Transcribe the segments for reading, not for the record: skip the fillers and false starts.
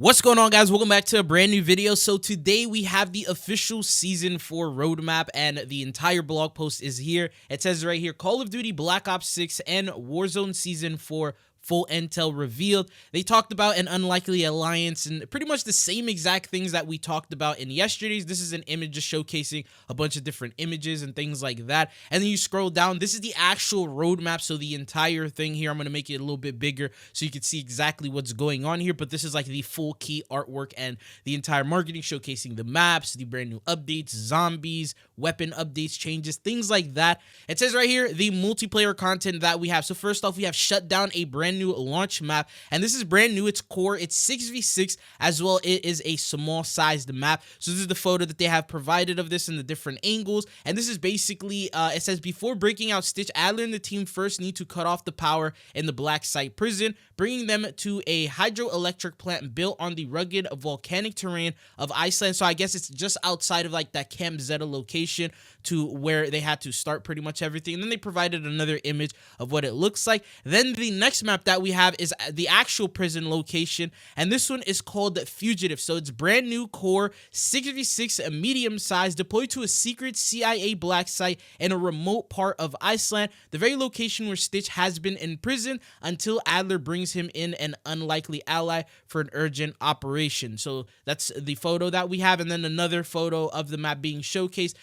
What's going on, guys? Welcome back to a brand new video. So today we have the official season 4 roadmap and the entire blog post is here. It says right here, Call of Duty Black Ops 6 and Warzone season 4 full intel revealed. They talked about an unlikely alliance and pretty much the same exact things that we talked about in yesterday's. This is an image just showcasing a bunch of different images and things like that. And then you scroll down, this is the actual roadmap. So the entire thing here, I'm going to make it a little bit bigger so you can see exactly what's going on here. But this is like the full key artwork and the entire marketing showcasing the maps, the brand new updates, zombies, weapon updates, changes, things like that. It says right here, the multiplayer content that we have. So first off, we have shut down a brand new launch map, and this is brand new. It's core, it's 6v6 as well. It is a small sized map. So this is the photo that they have provided of this in the different angles, and this is basically it says, before breaking out Stitch, Adler and the team first need to cut off the power in the Black Site prison, bringing them to a hydroelectric plant built on the rugged volcanic terrain of Iceland. So I guess it's just outside of like that Camp Zeta location to where they had to start pretty much everything. And then they provided another image of what it looks like. Then the next map that we have is the actual prison location, and this one is called Fugitive. So it's brand new core, 6v6, medium size, deployed to a secret CIA black site in a remote part of Iceland, the very location where Stitch has been in prison until Adler brings him in, an unlikely ally for an urgent operation. So that's the photo that we have, and then another photo of the map being showcased.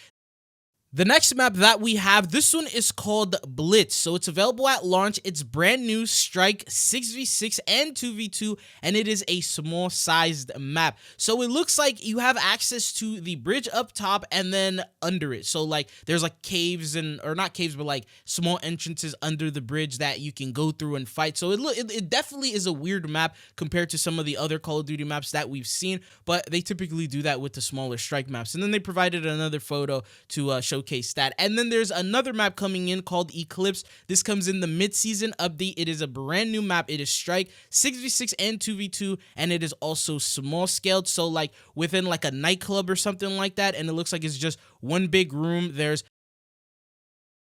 The next map that we have, this one is called Blitz. So it's available at launch. It's brand new, strike, 6v6 and 2v2, and it is a small sized map. So it looks like you have access to the bridge up top and then under it. So like there's like caves or not caves, but like small entrances under the bridge that you can go through and fight. So it definitely is a weird map compared to some of the other Call of Duty maps that we've seen, but they typically do that with the smaller strike maps. And then they provided another photo to showcase that. And then there's another map coming in called Eclipse. This comes in the mid-season update. It is a brand new map. It is strike, 6v6 and 2v2, and it is also small scaled, so like within like a nightclub or something like that. And it looks like it's just one big room. There's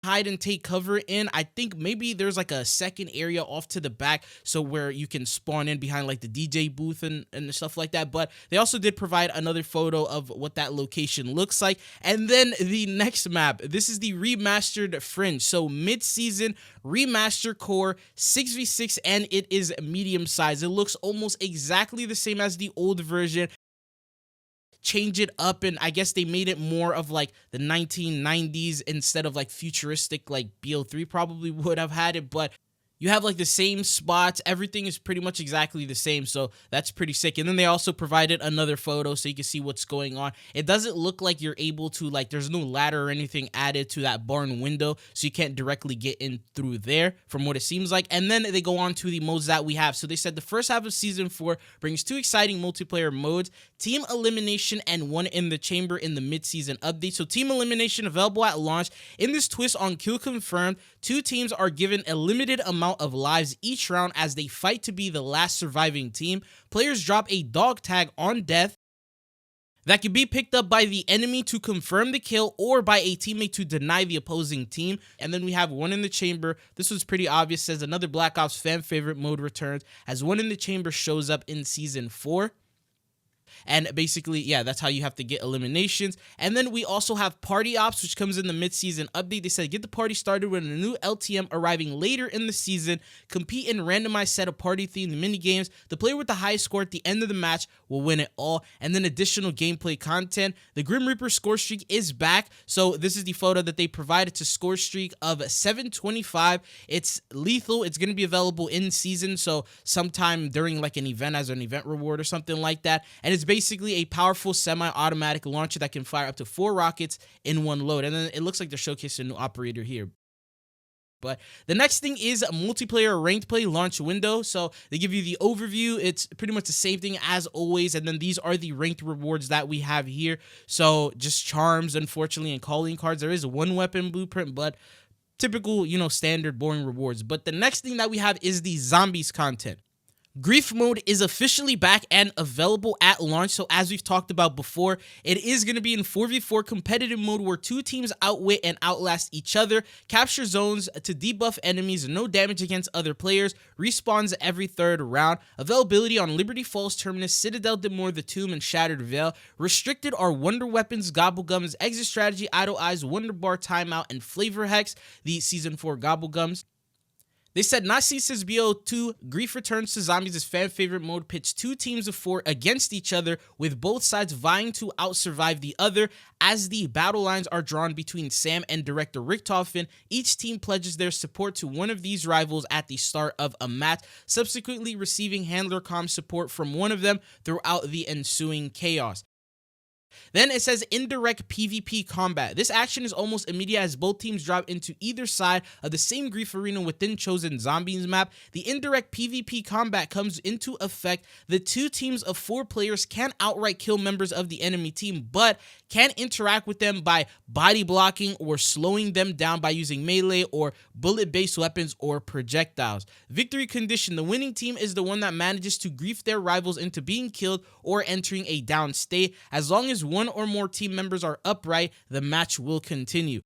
hide and take cover in. I think maybe there's like a second area off to the back, so where you can spawn in behind like the DJ booth and stuff like that. But they also did provide another photo of what that location looks like. And then the next map, this is the remastered Fringe. So mid-season remaster core, 6v6, and it is medium size. It looks almost exactly the same as the old version. Change it up, and I guess they made it more of like the 1990s instead of like futuristic like BO3 probably would have had it. But you have like the same spots, everything is pretty much exactly the same, so that's pretty sick. And then they also provided another photo so you can see what's going on. It doesn't look like you're able to, like, there's no ladder or anything added to that barn window, so you can't directly get in through there from what it seems like. And then they go on to the modes that we have. So they said the first half of season 4 brings 2 exciting multiplayer modes, team elimination and one in the chamber in the mid-season update. So team elimination available at launch. In this twist on kill confirmed, 2 teams are given a limited amount of lives each round as they fight to be the last surviving team. Players drop a dog tag on death that can be picked up by the enemy to confirm the kill or by a teammate to deny the opposing team. And then we have one in the chamber. This was pretty obvious, says another Black Ops fan favorite mode returns as one in the chamber shows up in season 4. And basically, yeah, that's how you have to get eliminations. And then we also have Party Ops, which comes in the mid-season update. They said, get the party started with a new LTM arriving later in the season. Compete in randomized set of party-themed minigames. The player with the highest score at the end of the match will win it all. And then additional gameplay content. The Grim Reaper score streak is back. So this is the photo that they provided to score streak of 725. It's lethal. It's going to be available in season, so sometime during like an event as an event reward or something like that. And it's basically a powerful semi-automatic launcher that can fire up to 4 rockets in one load. And then it looks like they're showcasing a new operator here. But the next thing is a multiplayer ranked play launch window. So they give you the overview. It's pretty much the same thing as always. And then these are the ranked rewards that we have here. So just charms, unfortunately, and calling cards. There is one weapon blueprint, but typical, you know, standard boring rewards. But the next thing that we have is the zombies content. Grief mode is officially back and available at launch. So as we've talked about before, it is going to be in 4v4 competitive mode where two teams outwit and outlast each other, capture zones to debuff enemies, no damage against other players, respawns every third round. Availability on Liberty Falls Terminus, Citadel de Mor, the Tomb, and Shattered Veil. Restricted are Wonder Weapons, Gobblegums, Exit Strategy, Idle Eyes, Wonder Bar, Timeout, and Flavor Hex, the Season 4 Gobblegums. They said Nasi says BO2, Grief returns to Zombies' fan favorite mode, pits two teams of 4 against each other, with both sides vying to out-survive the other. As the battle lines are drawn between Sam and director Richtofen, each team pledges their support to one of these rivals at the start of a match, subsequently receiving handler comm support from one of them throughout the ensuing chaos. Then it says indirect PvP combat. This action is almost immediate as both teams drop into either side of the same Grief arena within chosen zombies map. The indirect PvP combat comes into effect. The two teams of 4 players can outright kill members of the enemy team, but can interact with them by body blocking or slowing them down by using melee or bullet-based weapons or projectiles. Victory condition: the winning team is the one that manages to grief their rivals into being killed or entering a down state. As long as one or more team members are upright, the match will continue.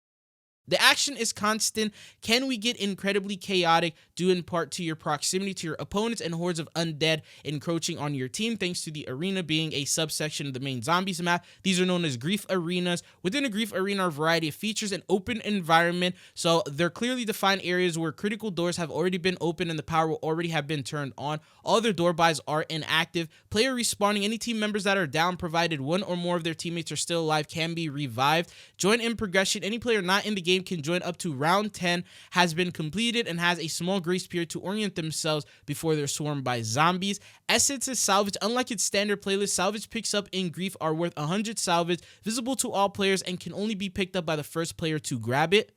The action is constant. Can we get incredibly chaotic due in part to your proximity to your opponents and hordes of undead encroaching on your team, thanks to the arena being a subsection of the main zombies map. These are known as grief arenas. Within a grief arena are a variety of features and open environment, so they're clearly defined areas where critical doors have already been opened and the power will already have been turned on. All their door buys are inactive. Player respawning: any team members that are down, provided one or more of their teammates are still alive, can be revived. Join in progression: any player not in the game can join up to round 10 has been completed and has a small grace period to orient themselves before they're swarmed by zombies. Essence is salvage. Unlike its standard playlist, salvage picks up in Grief are worth 100 salvage, visible to all players, and can only be picked up by the first player to grab it.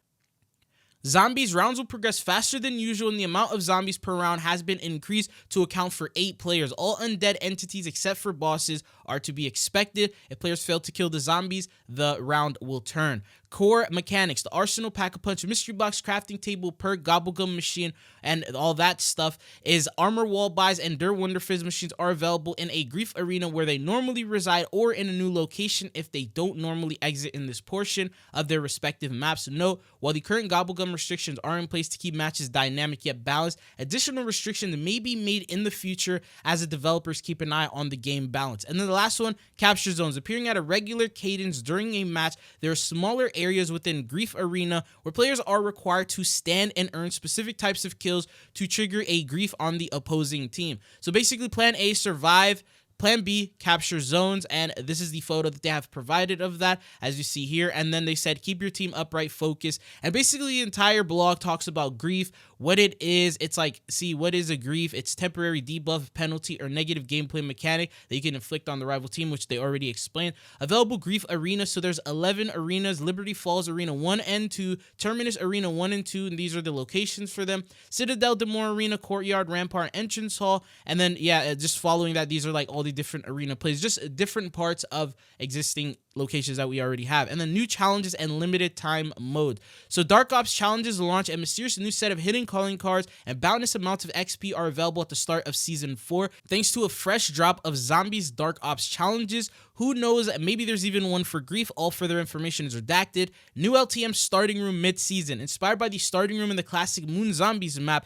Zombies: rounds will progress faster than usual and the amount of zombies per round has been increased to account for 8 players. All undead entities except for bosses are to be expected. If players fail to kill the zombies, the round will turn. Core mechanics: the arsenal, pack-a-punch, mystery box, crafting table, perk, gobblegum machine, and all that stuff is armor wall buys and Der Wonder Fizz machines are available in a Grief arena where they normally reside or in a new location if they don't normally exit in this portion of their respective maps. Note, while the current gobblegum restrictions are in place to keep matches dynamic yet balanced, additional restrictions may be made in the future as the developers keep an eye on the game balance. And then the last one, capture zones. Appearing at a regular cadence during a match, there are smaller areas within Grief arena where players are required to stand and earn specific types of kills to trigger a grief on the opposing team. So basically, plan A, survive. Plan B, capture zones, and this is the photo that they have provided of that, as you see here. And then they said, keep your team upright, focus. And basically, the entire blog talks about grief, what it is. It's like, see, what is a grief? It's temporary debuff, penalty, or negative gameplay mechanic that you can inflict on the rival team, which they already explained. Available Grief Arena. So there's 11 arenas: Liberty Falls Arena 1 and 2, Terminus Arena 1 and 2, and these are the locations for them. Citadel de Mor Arena, Courtyard, Rampart, Entrance Hall. And then, yeah, just following that, these are like all the different arena plays, just different parts of existing locations that we already have. And then new challenges and limited time mode. So Dark Ops challenges launch. A mysterious new set of hidden calling cards and boundless amounts of XP are available at the start of season 4, thanks to a fresh drop of Zombies Dark Ops challenges. Who knows, maybe there's even one for Grief. All further information is redacted. New LTM starting room mid-season, inspired by the starting room in the classic Moon Zombies map.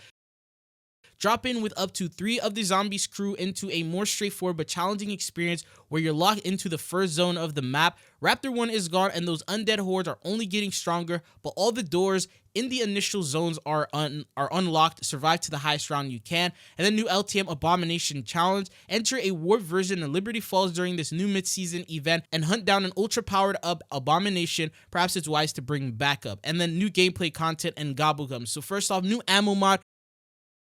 Drop in with up to 3 of the zombies crew into a more straightforward but challenging experience where you're locked into the first zone of the map. Raptor 1 is gone and those undead hordes are only getting stronger, but all the doors in the initial zones are unlocked. Survive to the highest round you can. And then new LTM Abomination Challenge. Enter a warped version of Liberty Falls during this new mid-season event and hunt down an ultra-powered up Abomination. Perhaps it's wise to bring backup. And then new gameplay content and gobblegums. So first off, new ammo mod.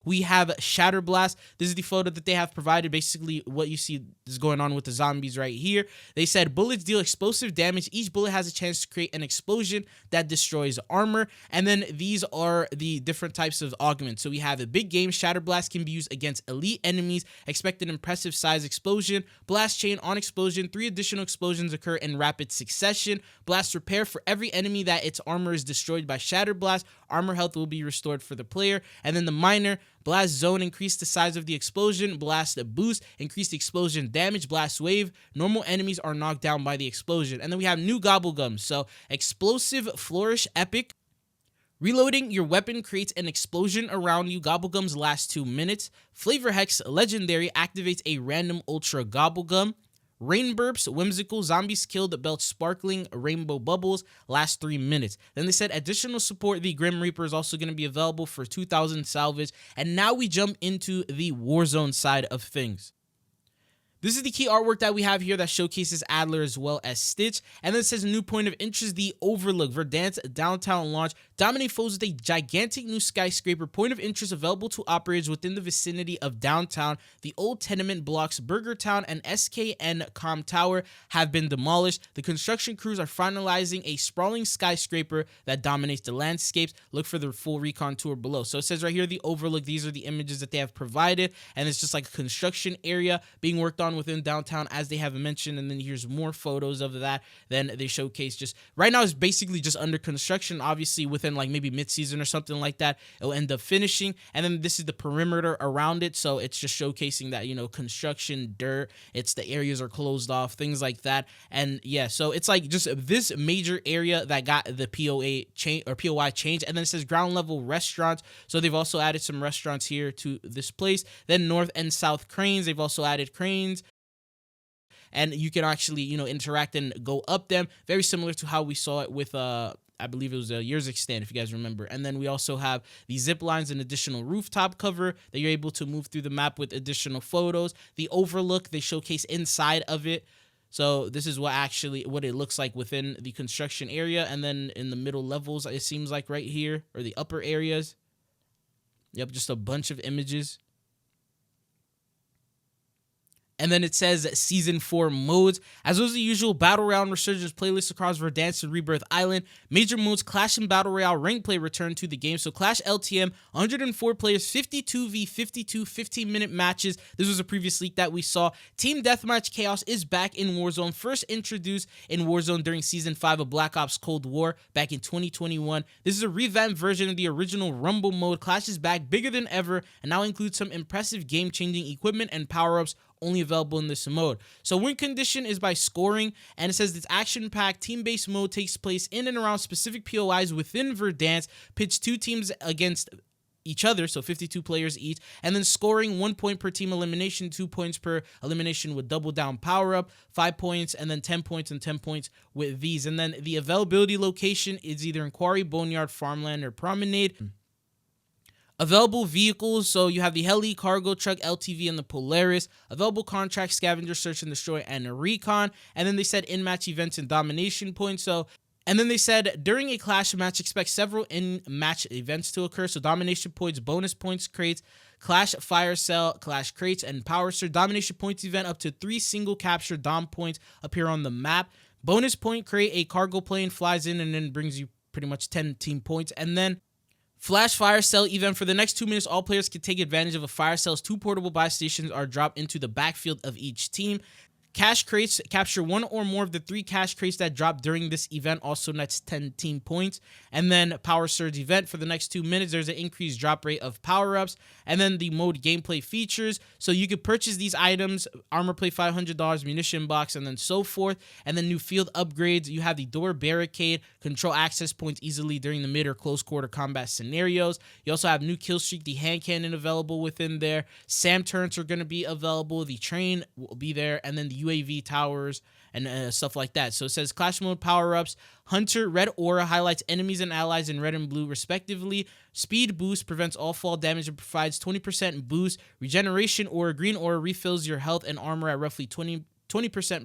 We have Shatter Blast. This is the photo that they have provided. Basically, what you see is going on with the zombies right here. They said bullets deal explosive damage. Each bullet has a chance to create an explosion that destroys armor. And then these are the different types of augments. So we have a big game. Shatter Blast can be used against elite enemies. Expect an impressive size explosion. Blast chain on explosion. 3 additional explosions occur in rapid succession. Blast repair: for every enemy that its armor is destroyed by Shatter Blast, armor health will be restored for the player. And then the minor. Blast Zone, increase the size of the explosion. Blast Boost, increase the explosion damage. Blast Wave, normal enemies are knocked down by the explosion. And then we have new Gobblegums. So Explosive Flourish Epic. Reloading your weapon creates an explosion around you. Gobblegums last 2 minutes. Flavor Hex Legendary activates a random Ultra Gobblegum. Rain Burps, Whimsical, Zombies Killed, Belt Sparkling, Rainbow Bubbles, last 3 minutes. Then they said additional support, the Grim Reaper is also going to be available for 2,000 salvage. And now we jump into the Warzone side of things. This is the key artwork that we have here that showcases Adler as well as Stitch. And then it says new point of interest, the Overlook. Verdansk downtown launch. Dominate foes with a gigantic new skyscraper. Point of interest available to operators within the vicinity of downtown. The old tenement blocks Burger Town and SKN Com Tower have been demolished. The construction crews are finalizing a sprawling skyscraper that dominates the landscapes. Look for the full recon tour below. So it says right here, the Overlook. These are the images that they have provided. And it's just like a construction area being worked on within downtown, as they have mentioned. And then here's more photos of that. Then they showcase just right now it's basically just under construction. Obviously within like maybe mid-season or something like that, it'll end up finishing. And then this is the perimeter around it, so it's just showcasing that, you know, construction, dirt, it's the areas are closed off, things like that. And yeah, so it's like just this major area that got the POI change. And then it says ground level restaurants, so they've also added some restaurants here to this place. Then north and south cranes, they've also added cranes, and you can actually, you know, interact and go up them, very similar to how we saw it with I believe it was a Years Extend, if you guys remember. And then we also have the zip lines and additional rooftop cover that you're able to move through the map with additional photos. The Overlook, they showcase inside of it. So this is what it looks like within the construction area. And then in the middle levels, it seems like right here, or the upper areas. Yep, just a bunch of images. And then it says Season 4 modes. As was the usual, Battle Royale Resurgence playlist across Verdansk and Rebirth Island. Major modes, Clash and Battle Royale rank play return to the game. So Clash LTM, 104 players, 52v52, 15-minute matches. This was a previous leak that we saw. Team Deathmatch Chaos is back in Warzone. First introduced in Warzone during Season 5 of Black Ops Cold War back in 2021. This is a revamped version of the original Rumble mode. Clash is back bigger than ever and now includes some impressive game-changing equipment and power-ups only available in this mode. So win condition is by scoring, and it says this action-packed team-based mode takes place in and around specific POIs within Verdansk. Pitch 2 teams against each other, so 52 players each, and then scoring 1 point per team elimination, 2 points per elimination with double down power up, 5 points, and then 10 points and 10 points with these. And then the availability location is either in Quarry, Boneyard, Farmland, or Promenade. Available vehicles, so you have the Heli, Cargo Truck, LTV, and the Polaris. Available contracts, Scavenger, Search and Destroy, and a Recon. And then they said in-match events and domination points. And then they said during a Clash match, expect several in-match events to occur. So domination points, bonus points, crates, Clash Fire Cell, Clash Crates, and Power Surge. Domination points event, up to 3 single capture Dom points appear on the map. Bonus point crate, a cargo plane flies in and then brings you pretty much 10 team points. And then Flash Fire Cell event, for the next 2 minutes, all players can take advantage of a fire cell's 2 portable buy stations are dropped into the backfield of each team. Cash crates, capture 1 or more of the 3 cash crates that drop during this event, also nets 10 team points. And then Power Surge event, for the next 2 minutes, there's an increased drop rate of power-ups. And then the mode gameplay features, so you could purchase these items, armor plate $500, munition box, and then so forth. And then new field upgrades, you have the door barricade, control access points easily during the mid or close quarter combat scenarios. You also have new kill streak, the hand cannon available within there. SAM turrets are going to be available, the train will be there, and then the UAV towers and stuff like that. So it says Clash mode power-ups. Hunter red aura highlights enemies and allies in red and blue respectively. Speed boost prevents all fall damage and provides 20% boost. Regeneration aura, green aura refills your health and armor at roughly 20%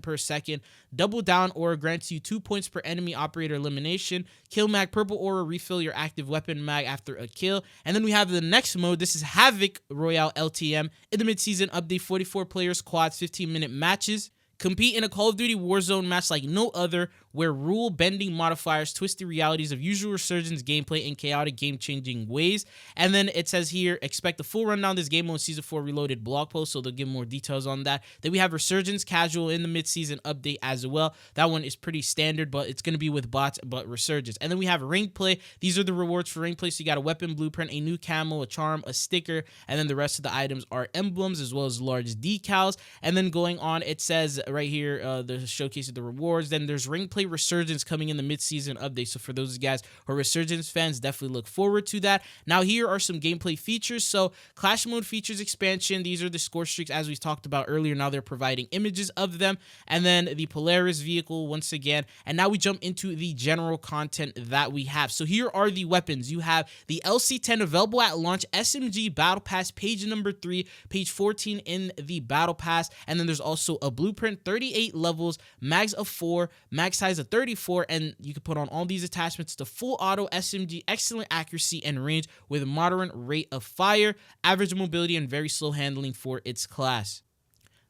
per second. Double down aura grants you 2 points per enemy operator elimination. Kill mag purple aura, refill your active weapon mag after a kill. And then we have the next mode. This is Havoc Royale LTM. In the mid-season update, 44 players, quads, 15-minute matches. Compete in a Call of Duty Warzone match like no other. where rule-bending modifiers twist the realities of usual Resurgence gameplay in chaotic, game-changing ways. And then it says here, expect a full rundown of this game mode Season 4 Reloaded blog post, so they'll give more details on that. Then we have Resurgence Casual in the mid-season update as well. That one is pretty standard, but it's going to be with bots, but Resurgence. And then we have Rank Play. These are the rewards for Rank Play. So you got a weapon blueprint, a new camo, a charm, a sticker, and then the rest of the items are emblems as well as large decals. And then going on, it says right here, the showcase of the rewards. Then there's Rank Play Resurgence coming in the mid-season update. So for those guys who are Resurgence fans, definitely look forward to that. Now here are some gameplay features. So Clash Mode features expansion. These are the score streaks as we talked about earlier. Now they're providing images of them. And then the Polaris vehicle once again. And now we jump into the general content that we have. So here are the weapons. You have the LC-10 available at launch, SMG Battle Pass, page number 3, page 14 in the Battle Pass. And then there's also a blueprint, 38 levels, mags of 4, mag size of 34, and you can put on all these attachments to full auto SMG, excellent accuracy and range with moderate rate of fire, average mobility, and very slow handling for its class.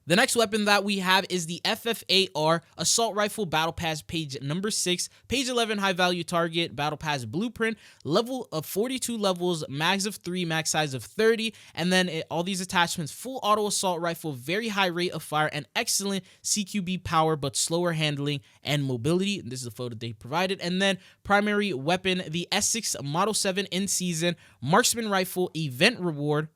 The next weapon that we have is the FFAR Assault Rifle Battle Pass, page number 6, page 11, High Value Target Battle Pass Blueprint, level of 42 levels, mags of 3, mag size of 30, and then all these attachments, full auto assault rifle, very high rate of fire, and excellent CQB power, but slower handling and mobility. And this is the photo they provided. And then primary weapon, the S6 Model 7 in season Marksman Rifle Event Reward,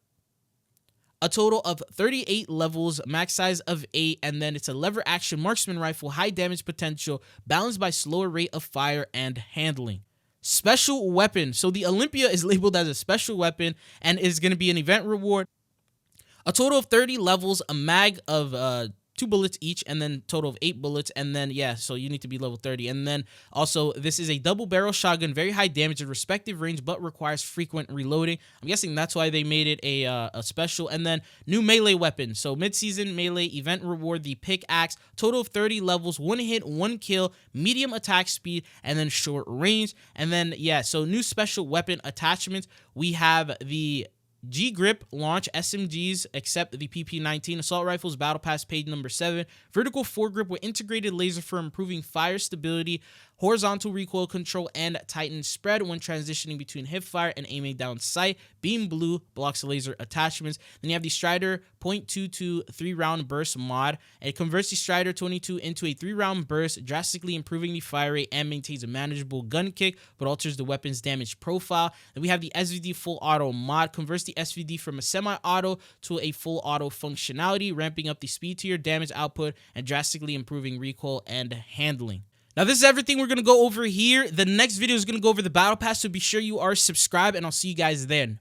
a total of 38 levels, max size of 8, and then it's a lever action marksman rifle, high damage potential, balanced by slower rate of fire and handling. Special weapon. So the Olympia is labeled as a special weapon and is going to be an event reward. A total of 30 levels, a mag of 2 bullets each, and then total of 8 bullets, and then yeah, so you need to be level 30. And then also this is a double barrel shotgun, very high damage and respective range, but requires frequent reloading. I'm guessing that's why they made it a special. And then new melee weapon, so mid-season melee event reward, the pickaxe, total of 30 levels, 1 hit, 1 kill, medium attack speed, and then short range. And then yeah, so new special weapon attachments, we have the G-Grip launch SMGs except the PP-19 assault rifles battle pass, page number 7, vertical foregrip with integrated laser for improving fire stability, horizontal recoil control, and tightened spread when transitioning between hip fire and aiming down sight. Beam blue blocks laser attachments. Then you have the Strider .22 3-round burst mod. It converts the Strider 22 into a 3-round burst, drastically improving the fire rate and maintains a manageable gun kick, but alters the weapon's damage profile. Then we have the SVD full auto mod, converts the SVD from a semi-auto to a full auto functionality, ramping up the speed to your damage output and drastically improving recoil and handling. Now, this is everything we're going to go over here. The next video is going to go over the Battle Pass, so be sure you are subscribed, and I'll see you guys then.